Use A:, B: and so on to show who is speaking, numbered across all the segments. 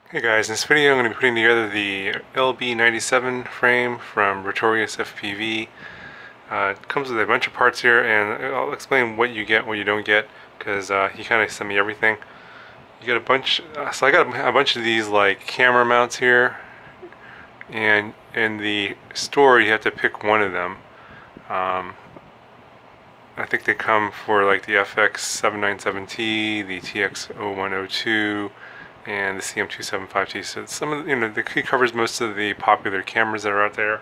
A: Hey guys, in this video I'm going to be putting together the LB97 frame from RotoriousFPV. It comes with a bunch of parts here, and I'll explain what you get, what you don't get, because he kind of sent me everything. You get a bunch, so I got a bunch of these like camera mounts here, and in the store you have to pick one of them. I think they come for like the FX797T, the TX0102, and the CM275T. So some of he covers most of the popular cameras that are out there.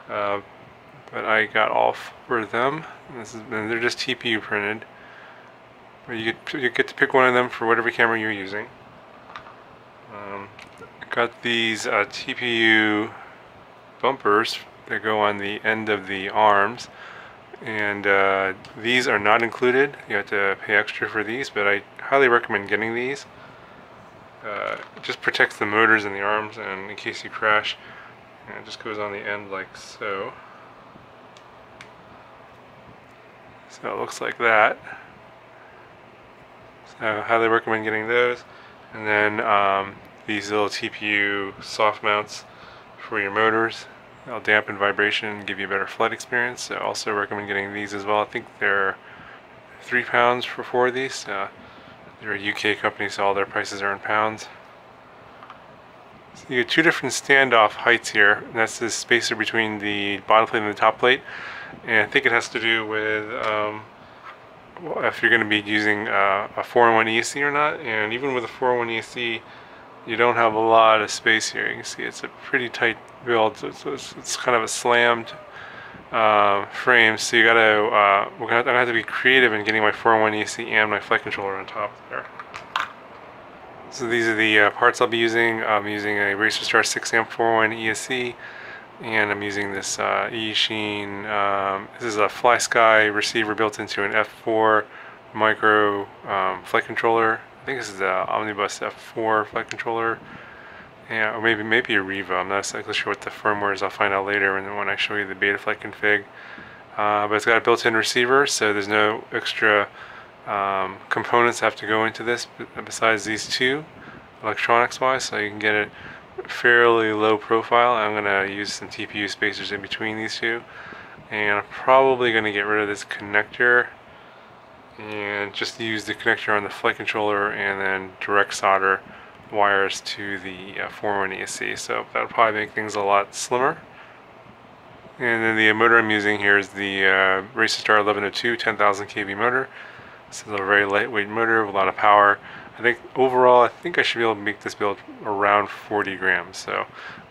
A: But I got all four of them. And they're just TPU printed. But you get to pick one of them for whatever camera you're using. Got these TPU bumpers that go on the end of the arms. And these are not included. You have to pay extra for these, but I highly recommend getting these. It just protects the motors and the arms, and in case you crash, it just goes on the end like so. So it looks like that. So I highly recommend getting those. And then these little TPU soft mounts for your motors. They'll dampen vibration and give you a better flight experience. So I also recommend getting these as well. I think they're £3 for 4 of these. They're a UK company, so all their prices are in pounds. So you get two different standoff heights here, and that's the spacer between the bottom plate and the top plate. And I think it has to do with if you're going to be using a 4-in-1 ESC or not. And even with a 4-in-1 ESC, you don't have a lot of space here. You can see it's a pretty tight build, so it's kind of a slammed frame, so you gotta I'm gonna have to be creative in getting my 4-in-1 ESC and my flight controller on top there. So these are the parts I'll be using. I'm using a RacerStar 6-amp 4-in-1 ESC, and I'm using this E-Sheen. This is a FlySky receiver built into an F4 micro flight controller. I think this is the Omnibus F4 flight controller. Yeah, or maybe a Riva. I'm not exactly sure what the firmware is. I'll find out later when I show you the Betaflight config. But it's got a built-in receiver, so there's no extra components that have to go into this besides these two, electronics-wise. So you can get a fairly low profile. I'm going to use some TPU spacers in between these two, and I'm probably going to get rid of this connector and just use the connector on the flight controller, and then direct solder wires to the 4-in-1 ESC, so that'll probably make things a lot slimmer. And then the motor I'm using here is the RacerStar 1102 10,000 kV motor. This is a very lightweight motor with a lot of power. I think overall, I think I should be able to make this build around 40 grams. So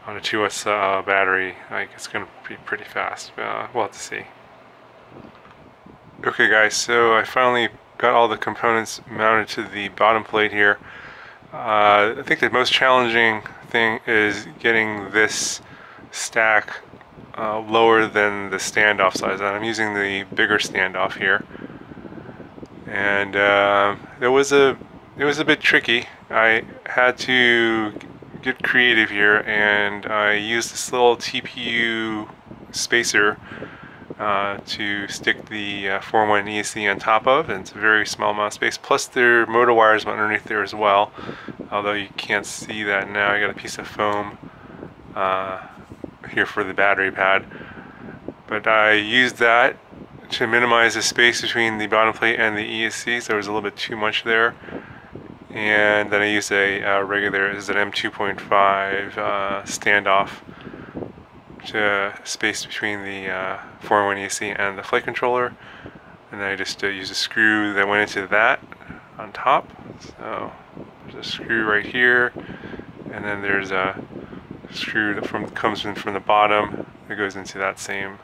A: on a 2S battery, it's going to be pretty fast. We'll have to see. Okay guys, so I finally got all the components mounted to the bottom plate here. I think the most challenging thing is getting this stack lower than the standoff size. And I'm using the bigger standoff here, and it was a bit tricky. I had to get creative here, and I used this little TPU spacer to stick the 4-in-1 ESC on top of, and it's a very small amount of space. Plus their motor wires went underneath there as well, although you can't see that now. I got a piece of foam here for the battery pad, but I used that to minimize the space between the bottom plate and the ESC, so there was a little bit too much there. And then I used a regular, this is an M2.5 standoff to space between the 4-in-1 ESC and the flight controller, and then I just used a screw that went into that on top. So there's a screw right here, and then there's a screw that comes in from the bottom that goes into that same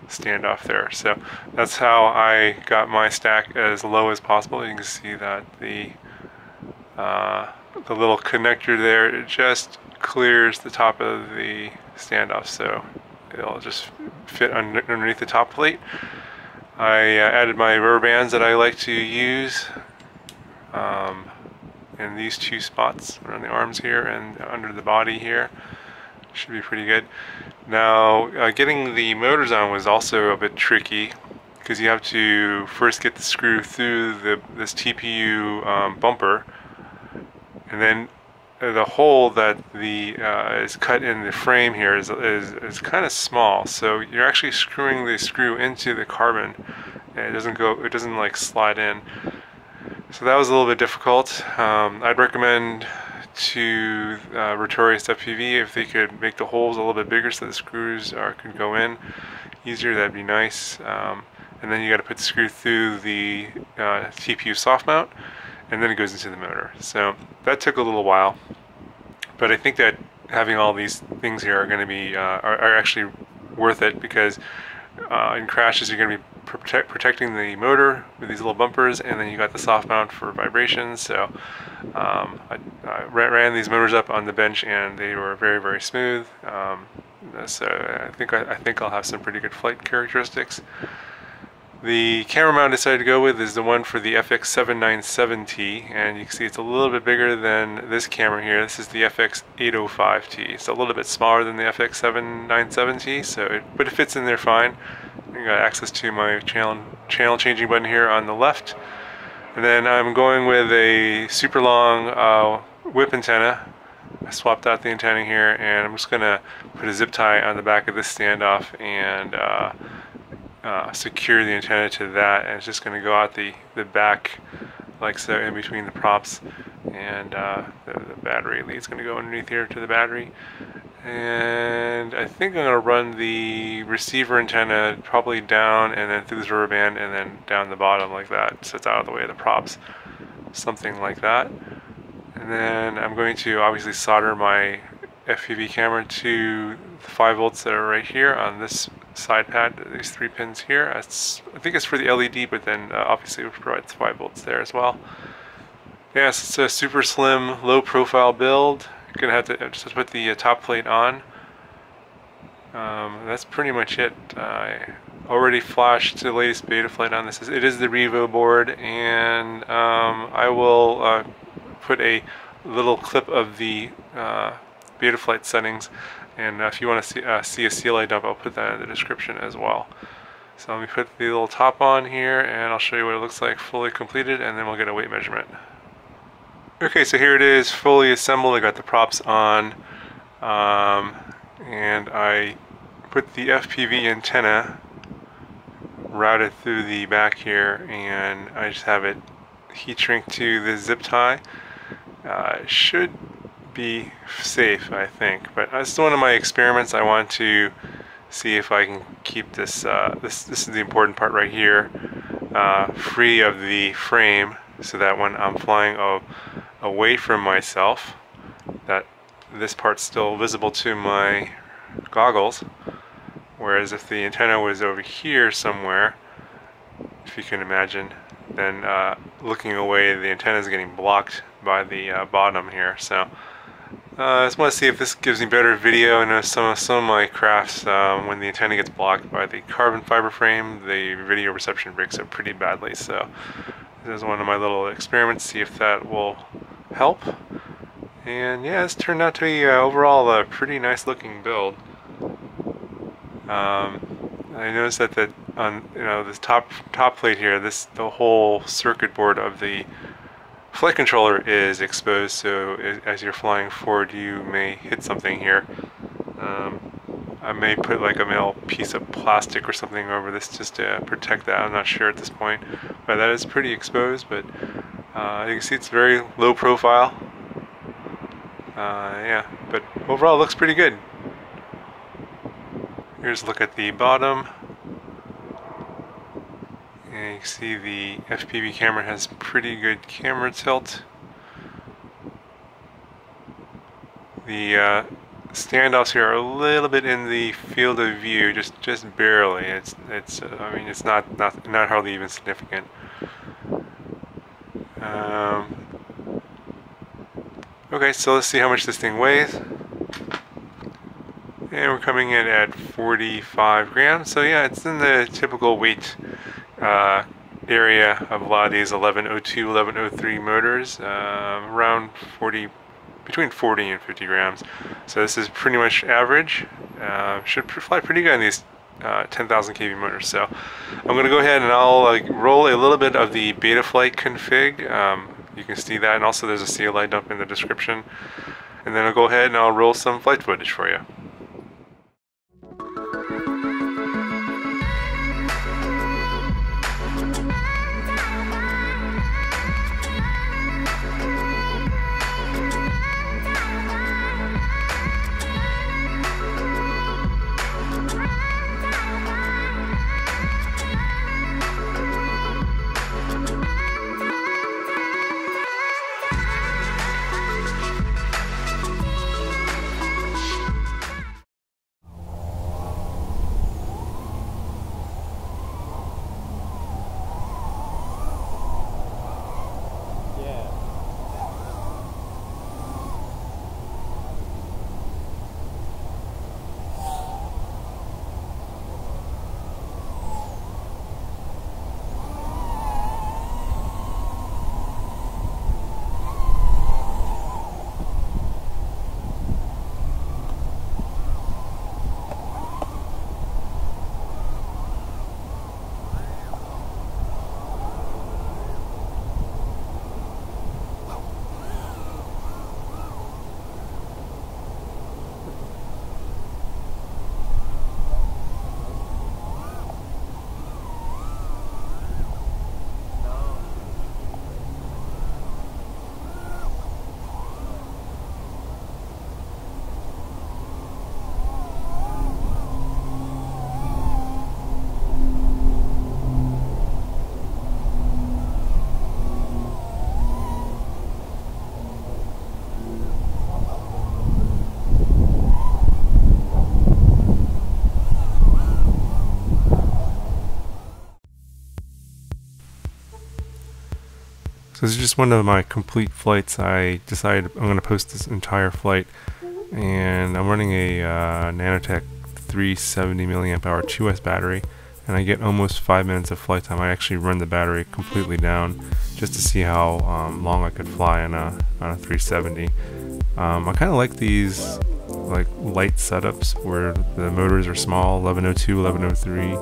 A: standoff there. So that's how I got my stack as low as possible. You can see that the little connector there, it just clears the top of the standoff, so it'll just fit underneath the top plate. I added my rubber bands that I like to use in these two spots around the arms here and under the body here. Should be pretty good. Now getting the motors on was also a bit tricky, because you have to first get the screw through this TPU bumper, and then the hole that is cut in the frame here is kind of small, so you're actually screwing the screw into the carbon, and it doesn't like slide in. So that was a little bit difficult. I'd recommend to RotoriousFPV if they could make the holes a little bit bigger so the screws could go in easier. That'd be nice. And then you got to put the screw through the TPU soft mount, and then it goes into the motor. So that took a little while, but I think that having all these things here are going to be are actually worth it, because in crashes you're going to be protecting the motor with these little bumpers, and then you got the soft mount for vibrations. So I ran these motors up on the bench and they were very, very smooth. So I think I'll have some pretty good flight characteristics. The camera mount I decided to go with is the one for the FX797T, and you can see it's a little bit bigger than this camera here. This is the FX805T. It's a little bit smaller than the FX797T, but it fits in there fine. I got access to my channel changing button here on the left, and then I'm going with a super long whip antenna. I swapped out the antenna here, and I'm just gonna put a zip tie on the back of this standoff and secure the antenna to that, and it's just going to go out the back like so, in between the props, and the battery lead's going to go underneath here to the battery. And I think I'm going to run the receiver antenna probably down and then through this rubber band and then down the bottom like that, so it's out of the way of the props, something like that. And then I'm going to obviously solder my FPV camera to the 5 volts that are right here on this side pad, these 3 pins here. I think it's for the LED, but then obviously it provides 5 volts there as well. Yes, it's a super slim, low profile build. You're gonna have to just put the top plate on. That's pretty much it. I already flashed the latest beta flight on this. It is the Revo board, and I will put a little clip of the beta flight settings, and if you want to see a CLI dump, I'll put that in the description as well. So let me put the little top on here, and I'll show you what it looks like fully completed, and then we'll get a weight measurement. Okay, so here it is, fully assembled. I got the props on, and I put the FPV antenna routed through the back here, and I just have it heat shrink to the zip tie. It should be safe, I think, but this is one of my experiments. I want to see if I can keep this this is the important part right here, free of the frame, so that when I'm flying away from myself, that this part's still visible to my goggles, whereas if the antenna was over here somewhere, if you can imagine, then looking away, the antenna is getting blocked by the bottom here. So I just want to see if this gives me better video. I know some of my crafts, when the antenna gets blocked by the carbon fiber frame, the video reception breaks up pretty badly. So this is one of my little experiments, see if that will help. And yeah, it's turned out to be overall a pretty nice looking build. I noticed that on this top plate here, the whole circuit board of the flight controller is exposed, so as you're flying forward you may hit something here. I may put like a metal piece of plastic or something over this just to protect that. I'm not sure at this point, but that is pretty exposed. But you can see it's very low profile. Yeah, but overall it looks pretty good. Here's a look at the bottom. And you can see the FPV camera has pretty good camera tilt. The standoffs here are a little bit in the field of view, just barely. I mean, it's not hardly even significant. Okay, so let's see how much this thing weighs. And we're coming in at 45 grams. So yeah, it's in the typical weight area of a lot of these 1102, 1103 motors, around between 40 and 50 grams. So this is pretty much average. Should fly pretty good on these 10,000 kV motors. So I'm going to go ahead and I'll roll a little bit of the Betaflight config. you can see that, and also there's a CLI dump in the description. And then I'll go ahead and I'll roll some flight footage for you. So this is just one of my complete flights. I decided I'm going to post this entire flight, and I'm running a Nanotech 370 milliamp hour 2S battery, and I get almost 5 minutes of flight time. I actually run the battery completely down just to see how long I could fly on a 370. I kind of like these like light setups where the motors are small, 1102, 1103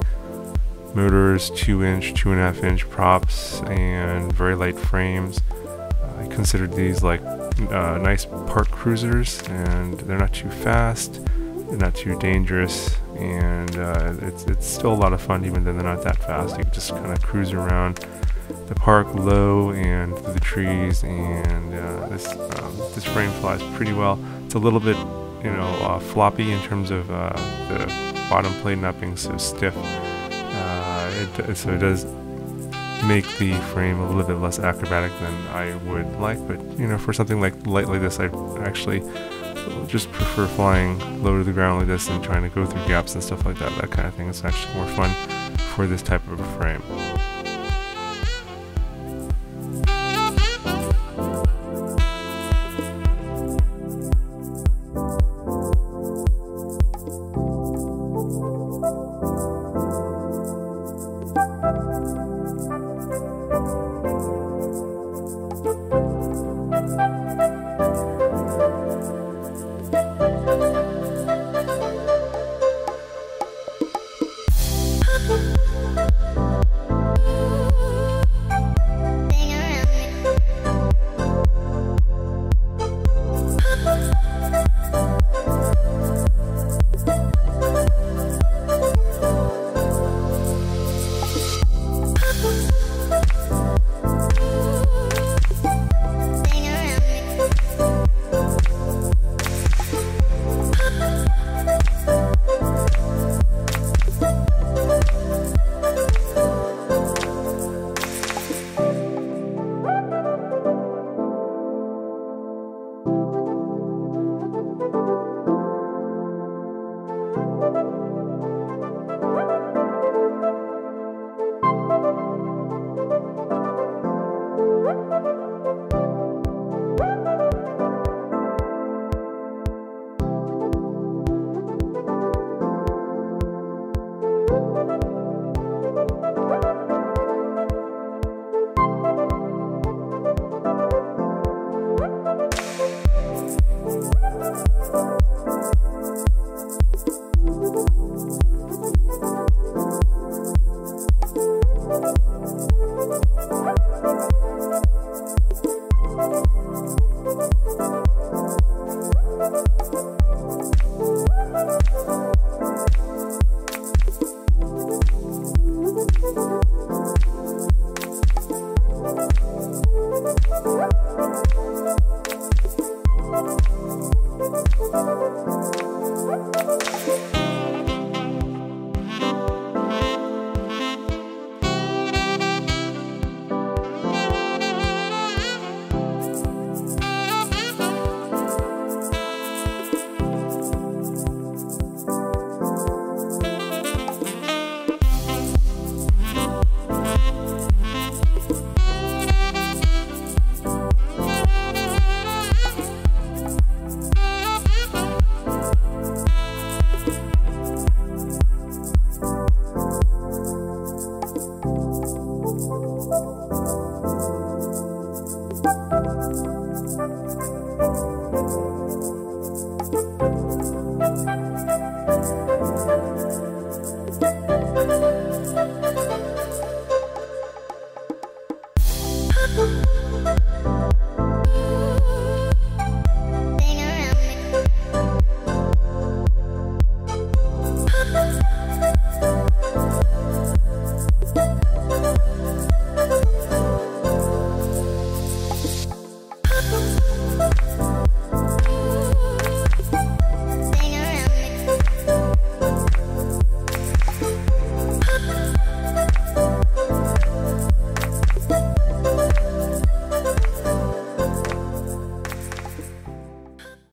A: motors, 2-inch, 2.5-inch props, and very light frames. I considered these like nice park cruisers, and they're not too fast, they're not too dangerous, and it's still a lot of fun even though they're not that fast. You can just kind of cruise around the park low and through the trees, and this frame flies pretty well. It's a little bit, you know, floppy in terms of the bottom plate not being so stiff. So it does make the frame a little bit less acrobatic than I would like, but you know, for something like light like this, I actually just prefer flying low to the ground like this and trying to go through gaps and stuff like that. That kind of thing is actually more fun for this type of a frame.